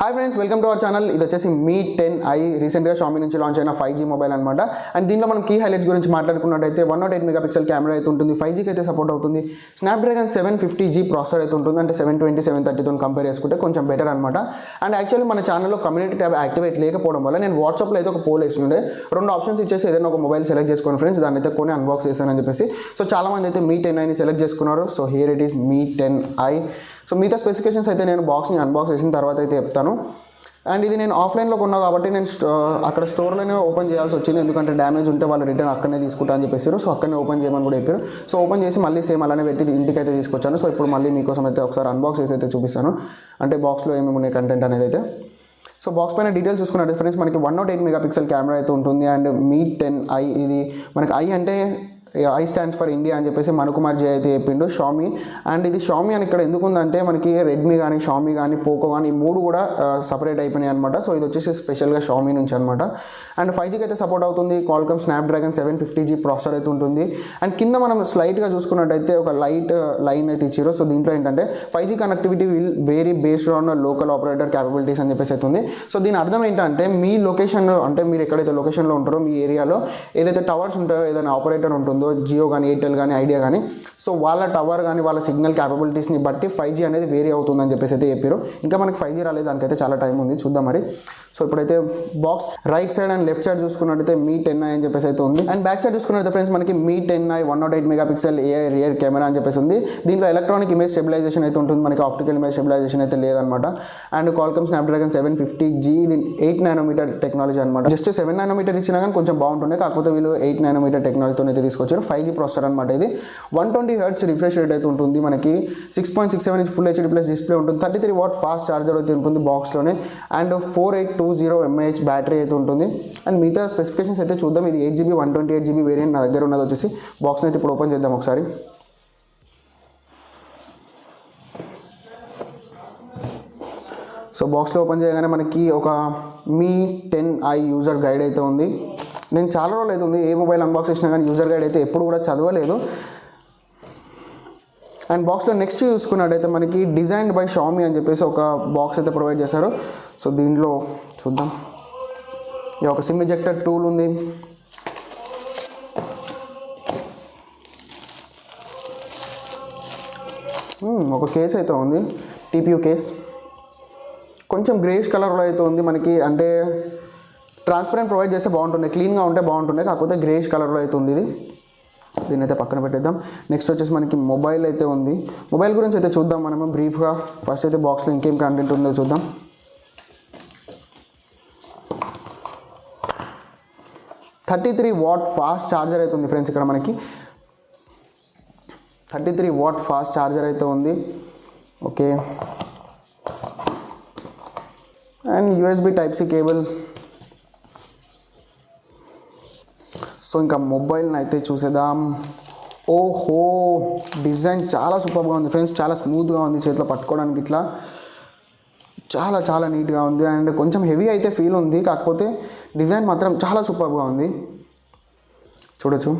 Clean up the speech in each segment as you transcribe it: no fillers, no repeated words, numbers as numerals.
Hi friends, welcome to our channel. ఇది వచ్చేసి మీ 10i రీసెంట్గా షామీ నుంచి లాంచ్ అయిన 5G మొబైల్ అనమాట. అండ్ దీంట్లో మనం కీ హైలైట్స్ గురించి మాట్లాడుకున్నట్టయితే 108 మెగాపిక్సెల్ కెమెరా అయితే ఉంటుంది, 5Gకి అయితే సపోర్ట్ అవుతుంది. స్నాప్డ్రాగన్ 750G ప్రాసెసర్ అయితే ఉంటుంది, అంటే 720, 730తో కంపేర్ చేసుకుంటే కొంచెం బెటర్ అనమాట. అండ్ యాక్చువల్లీ మన ఛానల్లో కమ్యూనిటీ ట్యాబ్ యాక్టివేట్ లేకపోవడం వల్ల నేను వాట్సాప్లో అయితే ఒక పోల్ వేస్తుండే, 2 ఆప్షన్స్ ఇచ్చేసి ఏదైనా ఒక మొబైల్ సెలెక్ట్ చేసుకోండి ఫ్రెండ్స్, దాన్ని అయితే కొని అన్బాక్స్ చేశానని చెప్పేసి. సో చాలామంది అయితే మీ 10iని సెలెక్ట్ చేసుకున్నారు. So here it is me 10i. So మిగతా స్పెసిఫికేషన్స్ అయితే నేను బాక్స్ని అన్బాక్స్ చేసిన తర్వాత అయితే చెప్తాను. అండ్ ఇది నేను ఆఫ్లైన్లో కొన్నా కాబట్టి నేను అక్కడ స్టోర్లోనే ఓపెన్ చేయాల్సి వచ్చింది, ఎందుకంటే డ్యామేజ్ ఉంటే వాళ్ళు రిటర్న్ అక్కడనే తీసుకుంటా అని చెప్పేసారు. సో అక్కడనే ఓపెన్ చేయమని కూడా చెప్పారు. సో ఓపెన్ చేసి మళ్ళీ సేమ్ అలానే పెట్టి ఇంటికి అయితే తీసుకొచ్చాను. సో ఇప్పుడు మళ్ళీ మీకోసం అయితే ఒకసారి అన్బాక్స్ అయితే చూపిస్తాను, అంటే బాక్స్లో ఏమేమి ఉన్నాయి కంటెంట్ అనేది అయితే. సో బాక్స్ పైన డీటెయిల్స్ చూసుకున్నట్టు ఫ్రెండ్స్, మనకి 108 మెగాపిక్సెల్ కెమెరా అయితే ఉంటుంది. అండ్ మీ 10i, ఇది మనకి ఐ అంటే ఐ స్టాండ్స్ ఫర్ ఇండియా అని చెప్పేసి మనుకుమార్ జీ అయితే చెప్పిండు, షామీ. అండ్ ఇది షామీ అని ఇక్కడ ఎందుకు ఉందంటే మనకి రెడ్మీ కానీ, షామీ కానీ, పోకో కానీ ఈ 3 కూడా సపరేట్ అయిపోయినాయి అనమాట. సో ఇది వచ్చేసి స్పెషల్గా షామీ నుంచి అనమాట. అండ్ 5Gకి అయితే సపోర్ట్ అవుతుంది. క్వాల్కమ్ స్నాప్డ్రాగన్ 750G ప్రాసెసర్ అయితే ఉంటుంది. అండ్ కింద మనం స్లైట్గా చూసుకున్నట్టయితే ఒక లైట్ లైన్ అయితే ఇచ్చారు. సో దీంట్లో ఏంటంటే 5G connectivity will vary based on local operator capabilities అని చెప్పేసి అవుతుంది. సో దీని అర్థం ఏంటంటే మీ లొకేషన్, అంటే మీరు ఎక్కడైతే లొకేషన్లో ఉంటారో మీ ఏరియాలో ఏదైతే టవర్స్ ఉంటాయో, ఏదైనా ఆపరేటర్ ఉంటుందో, జియో కానీ, ఎయిర్టెల్ కానీ, ఐడియా కానీ, సో వాళ్ళ టవర్ కానీ వాళ్ళ సిగ్నల్ క్యాపబిలిటీస్ని బట్టి 5G అనేది వేరీ అవుతుందని చెప్పేసి అయితే చెప్పారు. ఇంకా మనకి 5G రాలేదు, దానికైతే చాలా టైం ఉంది, చూద్దాం మరి. సో ఇప్పుడైతే box right side and left side చూసుకున్నట్టయితే మీ 10i అని చెప్పేసి అయితే ఉంది. అండ్ బ్యాక్ సైడ్ చూసుకున్నట్లయితే ఫ్రెండ్స్ మనకి మీ 10i 108 megapixel AI rear camera అని చెప్పేసి ఉంది. దీంట్లో ఎలక్ట్రానిక్ ఇమేజ్ స్టెబిలైజేషన్ అయితే ఉంటుంది, మనకి ఆప్టికల్ ఇమేజ్ స్టెబిలైజేషన్ అయితే లేదనమాట. అండ్ క్వాల్కమ్ స్నాప్డ్రాగన్ 750G, ఇది 8 నానోమీటర్ టెక్నాలజీ అనమాట. జస్ట్ 7 నానోమీటర్ ఇచ్చినా కానీ కొంచెం బాగుంటుంది, కాకపోతే వీళ్ళు 8 నానోమీటర్ టెక్నాలజీతో అయితే తీసుకొచ్చారు. 5G ప్రాసెసర్ అనమాట ఇది. 120 Hz రిఫ్రెష్ రేట్ అయితే ఉంటుంది, మనకి 6.67 inch full HD plus display ఉంటుంది. 33 వాట్ ఫాస్ట్ ఛార్జర్ అయితే ఉంటుంది బాక్స్లోనే. అండ్ 4820 mAh బ్యాటరీ అయితే ఉంటుంది. అండ్ మిగతా స్పెసిఫికేషన్స్ అయితే చూద్దాం. ఇది 8GB 128GB వేరియంట్ నా దగ్గర ఉన్నది వచ్చేసి. బాక్స్ని అయితే ఇప్పుడు ఓపెన్ చేద్దాం ఒకసారి. సో బాక్స్లో ఓపెన్ చేయగానే మనకి ఒక మీ 10i యూజర్ గైడ్ అయితే ఉంది. నేను చాలా రోజులు అవుతుంది ఏ మొబైల్ అన్బాక్స్ చేసినా కానీ యూజర్ గైడ్ అయితే ఎప్పుడు కూడా చదవలేదు. అండ్ బాక్స్లో నెక్స్ట్ చూసుకున్నట్టయితే మనకి డిజైన్డ్ బై షామీ అని చెప్పేసి ఒక బాక్స్ అయితే ప్రొవైడ్ చేశారు. సో దీంట్లో చూద్దాం, ఇది ఒక సిమ్ ఎజెక్టర్ టూల్ ఉంది. ఒక కేస్ అయితే ఉంది, TPU కేస్. కొంచెం గ్రేష్ కలర్లో అయితే ఉంది మనకి, అంటే ట్రాన్స్పరెంట్ ప్రొవైడ్ చేస్తే బాగుంటుంది, క్లీన్గా ఉంటే బాగుంటుంది, కాకపోతే గ్రేష్ కలర్లో అయితే ఉంది ఇది. దీన్ని అయితే పక్కన పెట్టేద్దాం. నెక్స్ట్ వచ్చేసి మనకి మొబైల్ అయితే ఉంది. మొబైల్ గురించి అయితే చూద్దాం మనము బ్రీఫ్గా. ఫస్ట్ అయితే బాక్స్లో ఇంకేం కంటెంట్ ఉందో చూద్దాం. $33 వాట్ ఫాస్ట్ ఛార్జర్ అయితే ఉంది ఫ్రెండ్స్. ఇక్కడ మనకి 33 వాట్ ఫాస్ట్ ఛార్జర్ అయితే ఉంది. Okay, and USB Type-C cable. So ఇంకా మొబైల్ని అయితే చూసేద్దాం. ఓహో, డిజైన్ చాలా సూపర్గా ఉంది ఫ్రెండ్స్, చాలా స్మూత్గా ఉంది, చేతిలో పట్టుకోవడానికి ఇట్లా చాలా చాలా నీట్గా ఉంది. అండ్ కొంచెం హెవీ అయితే ఫీల్ ఉంది, కాకపోతే డిజైన్ మాత్రం చాలా సూపర్గా ఉంది. చూడొచ్చు,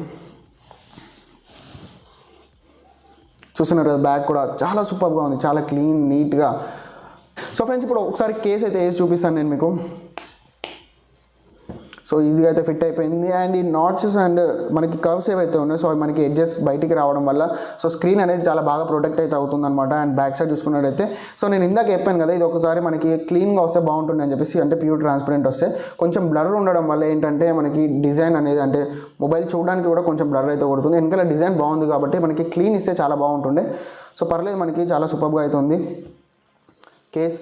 చూస్తున్నారు కదా, బ్యాగ్ కూడా చాలా సూపర్గా ఉంది, చాలా క్లీన్ నీట్గా. సో ఫ్రెండ్స్ ఇప్పుడు ఒకసారి కేస్ అయితే వేసి చూపిస్తాను నేను మీకు. సో ఈజీగా అయితే ఫిట్ అయిపోయింది. అండ్ ఈ నాట్స్ అండ్ మనకి కర్వ్స్ ఏవైతే ఉన్నాయో, సో మనకి ఎడ్జెస్ బయటికి రావడం వల్ల సో స్క్రీన్ అనేది చాలా బాగా ప్రొటెక్ట్ అయితే అవుతుంది అనమాట. అండ్ బ్యాక్ సైడ్ చూసుకున్నట్టయితే, సో నేను ఇందాక చెప్పాను కదా, ఇది ఒకసారి మనకి క్లీన్గా వస్తే బాగుంటుంది అని చెప్పేసి, అంటే ప్యూర్ ట్రాన్స్పరెంట్ వస్తే. కొంచెం బ్లర్ ఉండడం వల్ల ఏంటంటే మనకి డిజైన్ అనేది, అంటే మొబైల్ చూడడానికి కూడా కొంచెం బ్లర్ అయితే కొడుతుంది. వెనకాల డిజైన్ బాగుంది కాబట్టి మనకి క్లీన్ ఇస్తే చాలా బాగుంటుండే. సో పర్లేదు, మనకి చాలా సూపర్గా అయితే ఉంది. Case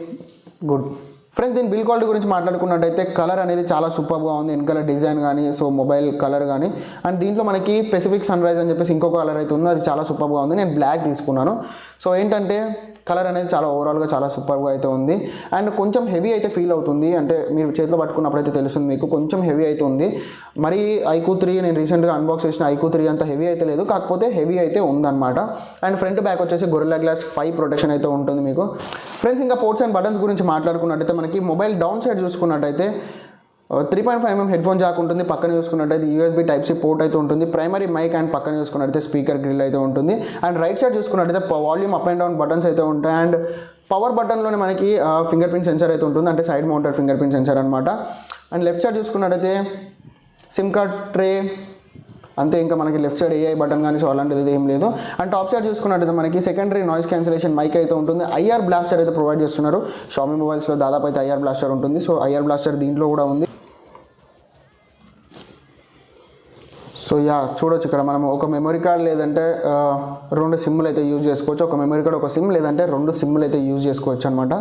good friends. దీని బిల్ క్వాలిటీ గురించి మాట్లాడుకున్నట్టయితే కలర్ అనేది చాలా సూపర్గా ఉంది, వెనకాల డిజైన్ కానీ, సో మొబైల్ కలర్ కానీ. అండ్ దీంట్లో మనకి పెసిఫిక్ సన్ రైజ్ అని చెప్పేసి ఇంకొక కలర్ అయితే ఉంది, అది చాలా సూపర్గా ఉంది. నేను బ్లాక్ తీసుకున్నాను. సో ఏంటంటే కలర్ అనేది చాలా ఓవరాల్గా చాలా సూపర్గా అయితే ఉంది. అండ్ కొంచెం హెవీ అయితే ఫీల్ అవుతుంది, అంటే మీరు చేతిలో పట్టుకున్నప్పుడు అయితే తెలుస్తుంది మీకు, కొంచెం హెవీ అయితే ఉంది. మరి iQOO 3 నేను రీసెంట్గా అన్బాక్స్ చేసిన iQOO 3 అంత హెవీ అయితే లేదు, కాకపోతే హెవీ అయితే ఉందన్నమాట. అండ్ ఫ్రంట్ బ్యాక్ వచ్చేసి గొరిల్లా గ్లాస్ 5 ప్రొటెక్షన్ అయితే ఉంటుంది మీకు ఫ్రెండ్స్. ఇంకా పోర్ట్స్ అండ్ బటన్స్ గురించి మాట్లాడుకున్నట్టయితే మనకి మొబైల్ డౌన్ సైడ్ చూసుకున్నట్టయితే 3.5mm హెడ్ ఫోన్ జాక్ ఉంటుంది. పక్కన చూసుకున్నట్టయితే USB Type-C పోర్ట్ అయితే ఉంటుంది. ప్రైమరీ మైక్ అండ్ పక్కన చూసుకున్నట్టయితే స్పీకర్ గ్రిల్ అయితే ఉంటుంది. అండ్ రైట్ సైడ్ చూసుకున్నట్టయితే volume up and down buttons అయితే ఉంటాయి. అండ్ పవర్ బటన్లోనే మనకి ఫింగర్ ప్రింట్ సెన్సార్ అయితే ఉంటుంది, అంటే side mounted finger print censor అనమాట. అండ్ లెఫ్ట్ సైడ్ చూసుకున్నట్టయితే సిమ్ కార్డ్ ట్రే, అంతే. ఇంకా మనకి లెఫ్ట్ సైడ్ ఏఐ బటన్ కానీ సో అలాంటిది ఏం లేదు. అండ్ టాప్ సైడ్ చూసుకున్నట్టయితే మనకి సెకండరీ నాయిస్ క్యాన్సిలేషన్ మైక్ అయితే ఉంటుంది. ఐఆర్ బ్లాస్టర్ అయితే ప్రొవైడ్ చేస్తున్నారు. షామీ మొబైల్స్లో దాదాపు అయితే ఐఆర్ బ్లాస్టర్ ఉంటుంది. సో ఐఆర్ బ్లాస్టర్ దీంట్లో కూడా ఉంది. సో చూడొచ్చు ఇక్కడ మనం ఒక మెమరీ కార్డ్ లేదంటే 2 సిమ్లు అయితే యూజ్ చేసుకోవచ్చు. ఒక మెమరీ కార్డ్ ఒక సిమ్ లేదంటే 2 సిమ్లు అయితే యూజ్ చేసుకోవచ్చు అనమాట.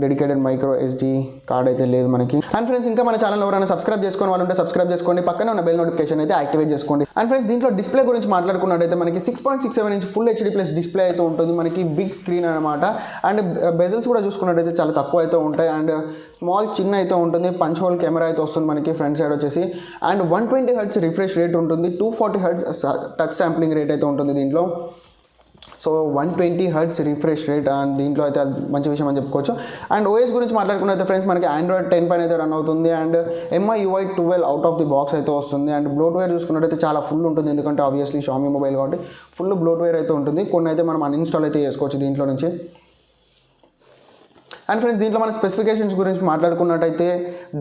డెడికేటెడ్ మైక్రో ఎస్డి కార్డ్ అయితే లేదు మనకి. అండ్ ఫ్రెండ్స్ ఇంకా మన ఛానల్ ఎవరైనా సబ్స్క్రైబ్ చేసుకుని వాళ్ళు ఉంటే సబ్స్క్రైబ్ చేసుకోండి, పక్కనే ఉన్న బెల్ నోటిఫికేషన్ అయితే యాక్టివేట్ చేసుకోండి. అండ్ ఫ్రెండ్స్ దీంట్లో డిస్ప్లే గురించి మాట్లాడుకున్నట్టయితే మనకి 6.67 inch full HD plus display అయితే ఉంటుంది. మనకి బిగ్ స్క్రీన్ అనమాట. అండ్ బెజల్స్ కూడా చూసుకున్నట్టయితే చాలా తక్కువ అయితే ఉంటాయి. అండ్ స్మాల్ చిన్న అయితే ఉంటుంది. పంచ్ హోల్ కెమెరా అయితే వస్తుంది మనకి ఫ్రంట్ సైడ్ వచ్చేసి. అండ్ 120 హెర్ట్జ్ రిఫ్రెష్ రేట్ ఉంటుంది. 240 హెర్ట్జ్ టచ్ శాంప్లింగ్ రేట్ అయితే ఉంటుంది దీంట్లో. So 120 hertz refresh rate, and దీంట్లో అయితే మంచి విషయం అని చెప్పుకోవచ్చు. అండ్ ఓఎస్ గురించి మాట్లాడుకున్నైతే ఫ్రెండ్స్ మనకి Android 10 పైన అయితే రన్ అవుతుంది. And MIUI 12 out of the box అయితే వస్తుంది. అండ్ బ్లోట్వేర్ చూసుకున్నట్టయితే చాలా ఫుల్ ఉంటుంది, ఎందుకంటే ఆబ్వియస్లీ షామీ మొబైల్ కాబట్టి ఫుల్ బ్లోట్వేర్ అయితే ఉంటుంది. కొన్ని అయితే మనం అన్ఇన్స్టాల్ అయితే చేసుకోవచ్చు దీంట్లో నుంచి. అండ్ ఫ్రెండ్స్ దీంట్లో మన స్పెసిఫికేషన్స్ గురించి మాట్లాడుకున్నట్టయితే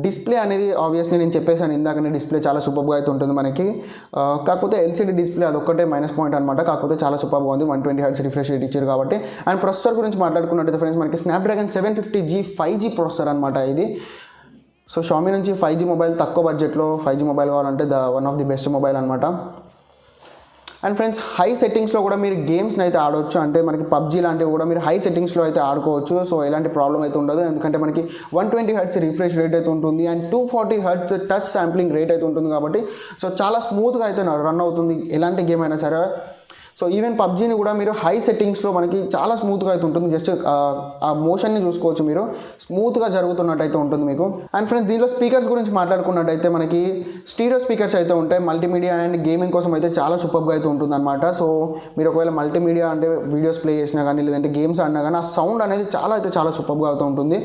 డిస్ప్లే అనేది ఆబ్వియస్లీ నేను చెప్పేసాను ఇందాకనే, డిస్ప్లే చాలా సూపర్గా అయితే ఉంటుంది మనకి. కాకపోతే ఎల్సీడీ డిస్ప్లే అదొక్కటే మైనస్ పాయింట్ అనమాట. కాకపోతే చాలా సూపర్గా ఉంది, 120 హెర్ట్జ్ రిఫ్రెష్ రేట్ ఇచ్చారు కాబట్టి. అండ్ ప్రాసెసర్ గురించి మాట్లాడుకున్నట్టయితే ఫ్రెండ్స్ మనకి స్నాప్డ్రాగన్ 750G 5G ప్రాసెసర్ అనమాట ఇది. సో షామీ నుంచి 5G మొబైల్ తక్కువ బడ్జెట్లో 5G మొబైల్ కావాలంటే one of the best mobile అనమాట. అండ్ ఫ్రెండ్స్ హై సెట్టింగ్స్లో కూడా మీరు గేమ్స్ని అయితే ఆడవచ్చు, అంటే మనకి పబ్జీ లాంటివి కూడా మీరు హై సెట్టింగ్స్లో అయితే ఆడుకోవచ్చు. సో ఎలాంటి ప్రాబ్లం అయితే ఉండదు, ఎందుకంటే మనకి 120 హెర్ట్జ్ రిఫ్రెష్ రేట్ అయితే ఉంటుంది. And 240 hertz touch sampling rate అయితే ఉంటుంది కాబట్టి సో చాలా స్మూత్గా అయితే రన్ అవుతుంది ఎలాంటి గేమ్ అయినా సరే. సో ఈవెన్ పబ్జీని కూడా మీరు హై సెట్టింగ్స్లో మనకి చాలా స్మూత్గా అయితే ఉంటుంది. జస్ట్ ఆ మోషన్ని చూసుకోవచ్చు, మీరు స్మూత్గా జరుగుతున్నట్టు అయితే ఉంటుంది మీకు. అండ్ ఫ్రెండ్స్ దీంట్లో స్పీకర్స్ గురించి మాట్లాడుకున్నట్టయితే మనకి స్టీరియో స్పీకర్స్ అయితే ఉంటాయి. మల్టీమీడియా అండ్ గేమింగ్ కోసం అయితే చాలా సూపర్గా అయితే ఉంటుంది అనమాట. సో మీరు ఒకవేళ మల్టీమీడియా అంటే వీడియోస్ ప్లే చేసినా కానీ లేదంటే గేమ్స్ ఆడినా కానీ ఆ సౌండ్ అనేది చాలా సూపర్గా అయితే ఉంటుంది.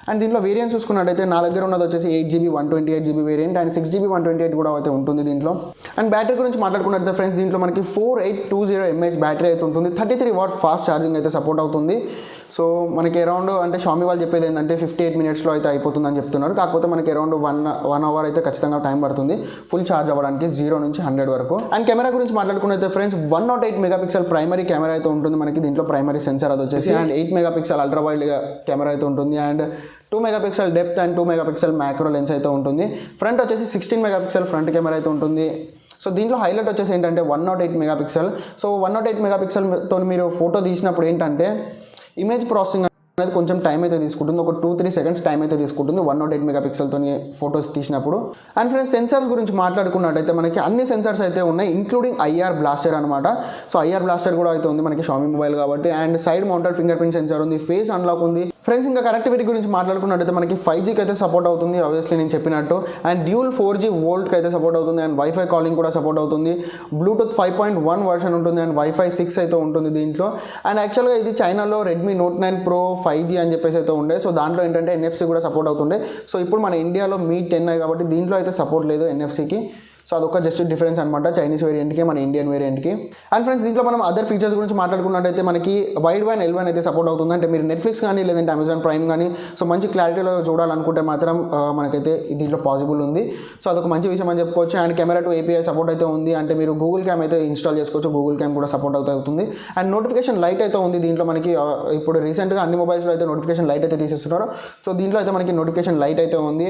అండ్ దీంట్లో వేరియంట్ చూసుకున్నట్టయితే నా దగ్గర ఉన్నది వచ్చేసి 8GB 128GB variant, and 6GB 128 కూడా అయితే ఉంటుంది దీంట్లో. అండ్ బ్యాటరీ గురించి మాట్లాడుకున్నట్టయితే ఫ్రెండ్స్ దీంట్లో మనకి 4820 mAh బ్యాటరీ అయితే ఉంటుంది. 33 వాట్ ఫాస్ట్ ఛార్జింగ్ అయితే సపోర్ట్ అవుతుంది. సో మనకి అరౌండ్ అంటే షామీ వాళ్ళు చెప్పేది ఏంటంటే 58 మినిట్స్లో అయితే అయిపోతుందని చెప్తున్నారు. కాకపోతే మనకి అరౌండ్ 1 అవర్ అయితే ఖచ్చితంగా టైం పడుతుంది ఫుల్ ఛార్జ్ అవ్వడానికి 0 నుంచి 100 వరకు. అండ్ కెమెరా గురించి మాట్లాడుకున్నైతే ఫ్రెండ్స్ 108 మెగాపిక్సెల్ ప్రైమరీ కెమెరా అయితే ఉంటుంది మనకి. దీంట్లో ప్రైమరీ సెన్సార్ అది వచ్చేసి and 8 megapixel ultra wide camera అయితే ఉంటుంది. And 2 megapixel depth and 2 megapixel macro lens అయితే ఉంటుంది. ఫ్రంట్ వచ్చేసి 16 మెగాపిక్సెల్ ఫ్రంట్ కెమెరా అయితే ఉంటుంది. సో దీంట్లో హైలైట్ వచ్చేసి ఏంటంటే 108 మెగాపిక్సెల్. సో 108 మెగాపిక్సెల్తో మీరు ఫోటో తీసినప్పుడు ఏంటంటే ఇమేజ్ ప్రాసెసింగ్ అనేది కొంచెం టైం అయితే తీసుకుంటుంది, ఒక 2-3 సెకండ్స్ టైం అయితే తీసుకుంటుంది 108 మెగాపిక్సెల్తో ఫోటోస్ తీసినప్పుడు. అండ్ ఫ్రెండ్స్ సెన్సార్స్ గురించి మాట్లాడుకున్నట్టయితే మనకి అన్ని సెన్సార్స్ అయితే ఉన్నాయి, ఇంక్లూడింగ్ ఐఆర్ బ్లాస్టర్ అనమాట. సో ఐఆర్ బ్లాస్టర్ కూడా అయితే ఉంది మనకి షామీ మొబైల్ కాబట్టి. And side mounted finger print censor ఉంది, ఫేస్ అన్లాక్ ఉంది. ఫ్రెండ్స్ ఇంకా కనెక్టివిటీ గురించి మాట్లాడుకున్నట్టయితే మనకి 5Gకి అయితే సపోర్ట్ అవుతుంది ఆబ్వియస్లీ నేను చెప్పినట్టు. అండ్ డ్యూల్ 4G వోల్ట్కి అయితే సపోర్ట్ అవుతుంది. అండ్ వైఫై కాలింగ్ కూడా సపోర్ట్ అవుతుంది. బ్లూటూత్ 5.1 వర్షన్ ఉంటుంది. అండ్ వైఫై 6 అయితే ఉంటుంది దీంట్లో. అండ్ యాక్చువల్గా ఇది చైనాలో రెడ్మీ నోట్ 9 ప్రో 5G అని చెప్పేసి అయితే ఉండే. సో దాంట్లో ఏంటంటే NFC కూడా సపోర్ట్ అవుతుండే. సో ఇప్పుడు మన ఇండియాలో మీ 10 కాబట్టి దీంట్లో అయితే సపోర్ట్ లేదు NFCకి. సో అదొక జస్ట్ డిఫరెన్స్ అనమాట చైనీస్ వేరియంట్కి మన ఇండియన్ వేరియంట్కి. అండ్ ఫ్రెండ్స్ దీంట్లో మనం అదర్ ఫీచర్స్ గురించి మాట్లాడుకున్నట్టయితే మనకి వైడ్ బ్యాండ్ L1 అయితే సపోర్ట్ అవుతుంది. అంటే మీరు నెట్ఫ్లిక్స్ కానీ లేదంటే అమెజాన్ ప్రైమ్ కానీ సో మంచి క్లారిటీలో చూడాలనుకుంటే మాత్రం మనకైతే దీంట్లో పాసిబుల్ ఉంది. సో అదొక మంచి విషయం అని చెప్పుకోవచ్చు. And camera to API support అయితే ఉంది. అంటే మీరు గూగుల్ క్యామ్ అయితే ఇన్స్టాల్ చేసుకోవచ్చు, గూగుల్ క్యామ్ కూడా సపోర్ట్ అవుతుంది. అండ్ నోటిఫికేషన్ లైట్ అయితే ఉంది దీంట్లో మనకి. ఇప్పుడు రీసెంట్గా అన్ని మొబైల్స్లో అయితే నోటిఫికేషన్ లైట్ అయితే తీసేస్తున్నారు. సో దీంట్లో అయితే మనకి నోటిఫికేషన్ లైట్ అయితే ఉంది.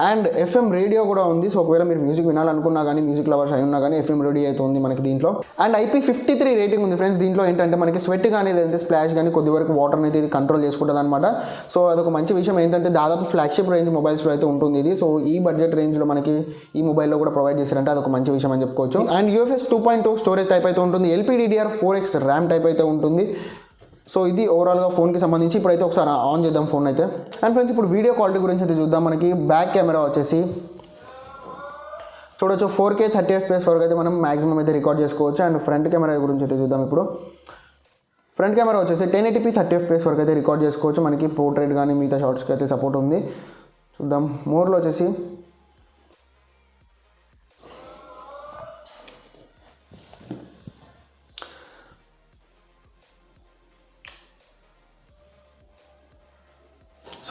అండ్ FM రేడియో కూడా ఉంది. సో ఒకవేళ మీరు మ్యూజిక్ వినాలనుకున్నా కానీ మ్యూజిక్ లవర్స్ ఉన్నా కానీ FM రేడియో అయితే ఉంది మనకి దీంట్లో. అండ్ IP53 రేటింగ్ ఉంది ఫ్రెండ్స్. దీంట్లో ఏంటంటే మనకి స్వెట్ కానీ లేదంటే స్ప్లాష్ కానీ కొద్ది వరకు వాటర్ అయితే ఇది కంట్రోల్ చేసుకుంటుంది అనమాట. సో అదొక మంచి విషయం ఏంటంటే దాదాపు ఫ్లాగ్షిప్ రేంజ్ మొబైల్స్లో అయితే ఉంటుంది ఇది. సో ఈ బడ్జెట్ రేంజ్లో మనకి ఈ మొబైల్లో కూడా ప్రొవైడ్ చేశారంటే అదొక మంచి విషయం అని చెప్పుకోవచ్చు. అండ్ UFS 2.2 స్టోరేజ్ టైప్ అయితే ఉంటుంది. LPDDR4X ర్యామ్ టైప్ అయితే ఉంటుంది. సో ఇది ఓవరాల్గా ఫోన్కి సంబంధించి. ఇప్పుడైతే ఒకసారి ఆన్ చేద్దాం ఫోన్ అయితే. అండ్ ఫ్రెండ్స్ ఇప్పుడు వీడియో క్వాలిటీ గురించి అయితే చూద్దాం. మనకి బ్యాక్ కెమెరా వచ్చేసి చూడొచ్చు 4K 30 FPS వరకు అయితే మనం మ్యాక్సిమం అయితే రికార్డ్ చేసుకోవచ్చు. అండ్ ఫ్రంట్ కెమెరా గురించి అయితే చూద్దాం. ఇప్పుడు ఫ్రంట్ కెమెరా వచ్చేసి 1080p 30 FPS వరకు అయితే రికార్డ్ చేసుకోవచ్చు. మనకి పోర్ట్రేట్ కానీ మిగతా షార్ట్స్కి అయితే సపోర్ట్ ఉంది. చూద్దాం మోర్లో వచ్చేసి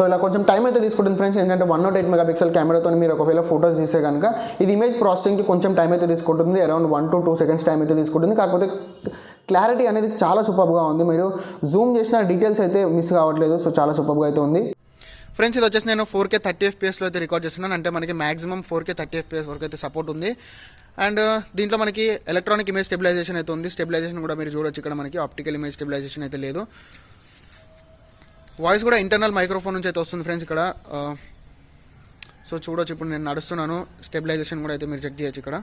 సో ఇలా కొంచెం టైం అయితే తీసుకుంటుంది ఫ్రెండ్స్. ఏంటంటే 108 మెగాపిక్సెల్ కెమెరాతో మీరు ఒకవేళ ఫోటోస్ తీస్తే కనుక ఇది ఇమేజ్ ప్రాసెసింగ్కి కొంచెం టైం అయితే తీసుకుంటుంది, అరౌండ్ 1 to 2 seconds టైం అయితే తీసుకుంటుంది. కాకపోతే క్లారిటీ అనేది చాలా సూపర్గా ఉంది, మీరు జూమ్ చేసిన డీటెయిల్స్ అయితే మిస్ కావట్లేదు. సో చాలా సూపర్గా అయితే ఉంది ఫ్రెండ్స్. ఇది వచ్చేసి నేను 4K 30 FPSలో అయితే రికార్డ్ చేస్తున్నాను, అంటే మనకి మాక్సిమం 4K 30 FPS వరకు అయితే సపోర్ట్ ఉంది. అండ్ దీంట్లో మనకి ఎలక్ట్రానిక్ ఇమేజ్ స్టెబిలైజేషన్ అయితే ఉంది. స్టెబిలైజేషన్ కూడా మీరు చూడొచ్చు, ఇక్కడ మనకి ఆప్టికల్ ఇమేజ్ స్టెబిలైజేషన్ అయితే లేదు. వాయిస్ కూడా ఇంటర్నల్ మైక్రోఫోన్ నుంచి అయితే వస్తుంది ఫ్రెండ్స్ ఇక్కడ. సో చూడొచ్చు, ఇప్పుడు నేను నడుస్తున్నాను, స్టెబిలైజేషన్ కూడా అయితే మీరు చెక్ చేయొచ్చు ఇక్కడ.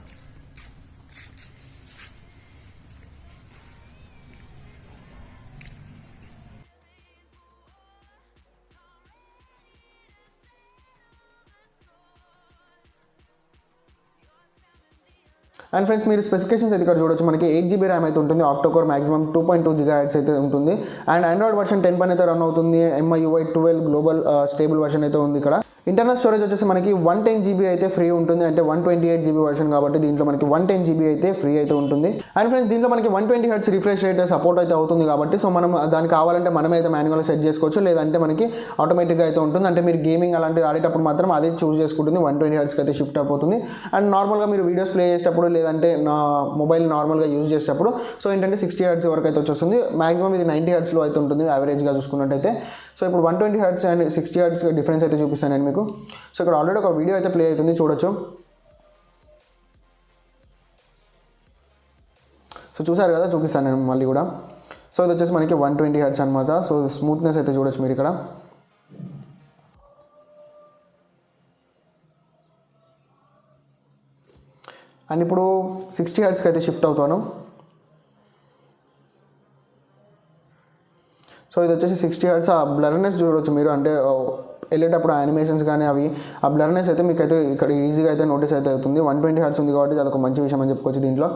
అండ్ ఫ్రెండ్స్ మీరు స్పెసిఫికేషన్స్ అయితే ఇక్కడ చూడొచ్చు, మనకి 8GB ర్యామ్ అయితే ఉంటుంది, ఆక్టోకోర్ మాక్సిమం 2.2 GHz అయితే ఉంటుంది. అండ్ ఆండ్రాయిడ్ వర్షన్ 10 పైన అయితే రన్ అవుతుంది. MIUI 12 గ్లోబల్ స్టేబుల్ వర్షన్ అయితే ఉంది ఇక్కడ. ఇంటర్నల్ స్టోరేజ్ వచ్చేసి మనకి 110GB అయితే ఫ్రీ ఉంటుంది, అంటే 128GB వర్షన్ కాబట్టి దీంట్లో మనకి 110GB అయితే ఫ్రీ అయితే ఉంటుంది. అండ్ ఫ్రెండ్స్ దీంట్లో మనకి 120Hz రిఫ్రెష్ రేట్ సపోర్ట్ అయితే అవుతుంది కాబట్టి, సో మనం దానికి కావాలంటే మనమే అయితే మాన్యువల్గా సెట్ చేసుకోవచ్చు, లేదంటే మనకి ఆటోమేటిక్గా అయితే ఉంటుంది. అంటే మీరు గేమింగ్ అలాంటివి ఆడేటప్పుడు మాత్రం అదే చూస్ చేసుకుంటుంది, 120Hzకి అయితే షిఫ్ట్ అయిపోతుంది. అండ్ నార్మల్గా మీరు వీడియోస్ ప్లే చేసేటప్పుడు లేదంటే నా మొబైల్ నార్మల్గా యూజ్ చేసేటప్పుడు సో ఏంటంటే 60Hz వరకు అయితే వచ్చేస్తుంది. మాక్సిమం ఇది 90Hzలో అయితే ఉంటుంది యావరేజ్గా చూసుకున్నట్టయితే. సో ఇప్పుడు 120Hz అండ్ 60Hz డిఫరెన్స్ అయితే చూపిస్తాను నేను మీకు. సో ఇక్కడ ఆల్రెడీ ఒక వీడియో అయితే ప్లే అవుతుంది, చూడొచ్చు. సో చూసారు కదా, చూపిస్తాను నేను మళ్ళీ కూడా. సో ఇది వచ్చేసి మనకి 120Hz అనమాట. సో స్మూత్నెస్ అయితే చూడొచ్చు మీరు ఇక్కడ. అండ్ ఇప్పుడు 60Hzకి అయితే షిఫ్ట్ అవుతాను. సో ఇది వచ్చేసి 60Hz. ఆ బ్లర్నెస్ చూడవచ్చు మీరు, అంటే వెళ్ళేటప్పుడు యానిమేషన్స్ కానీ అవి ఆ బ్లర్నెస్ అయితే మీకు అయితే ఇక్కడ ఈజీగా అయితే నోటీస్ అయితే అవుతుంది. 120Hz ఉంది కాబట్టి అదొక మంచి విషయం అని చెప్పుకోవచ్చు దీంట్లో.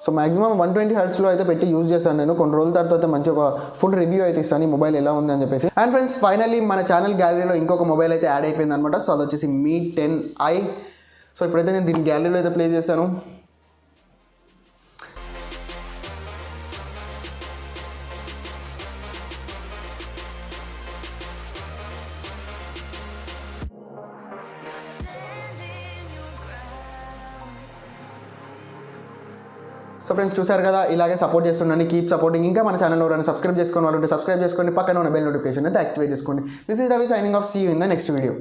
సో మాక్సిమం 120Hzలో అయితే పెట్టి యూజ్ చేస్తాను నేను. కొన్ని రోజుల తర్వాత మంచి ఒక ఫుల్ రివ్యూ అయితే ఇస్తాను ఈ మొబైల్ ఎలా ఉంది అని చెప్పేసి. అండ్ ఫ్రెండ్స్ ఫైనల్లీ మన ఛానల్ గ్యాలరీలో ఇంకొక మొబైల్ అయితే యాడ్ అయిపోయింది అనమాట. సో అది వచ్చేసి Mi 10i. సో ఇప్పుడైతే నేను దీని గ్యాలరీలో అయితే ప్లే చేశాను. సో ఫ్రెండ్స్ చూసారు కదా, ఇలాగే సపోర్ట్ చేస్తున్నాను, కీప్ సపోర్టింగ్. ఇంకా మన ఛానల్ ఎవరైనా సబ్స్క్రైబ్ చేసుకుని వాళ్ళంటే సబ్స్క్రైబ్ చేసుకోండి, పక్కన ఉన్న బెల్ నోటిఫికేషన్ అయితే యాక్టివేట్ చేసుకోండి. This is Ravi signing off. See you in the next video.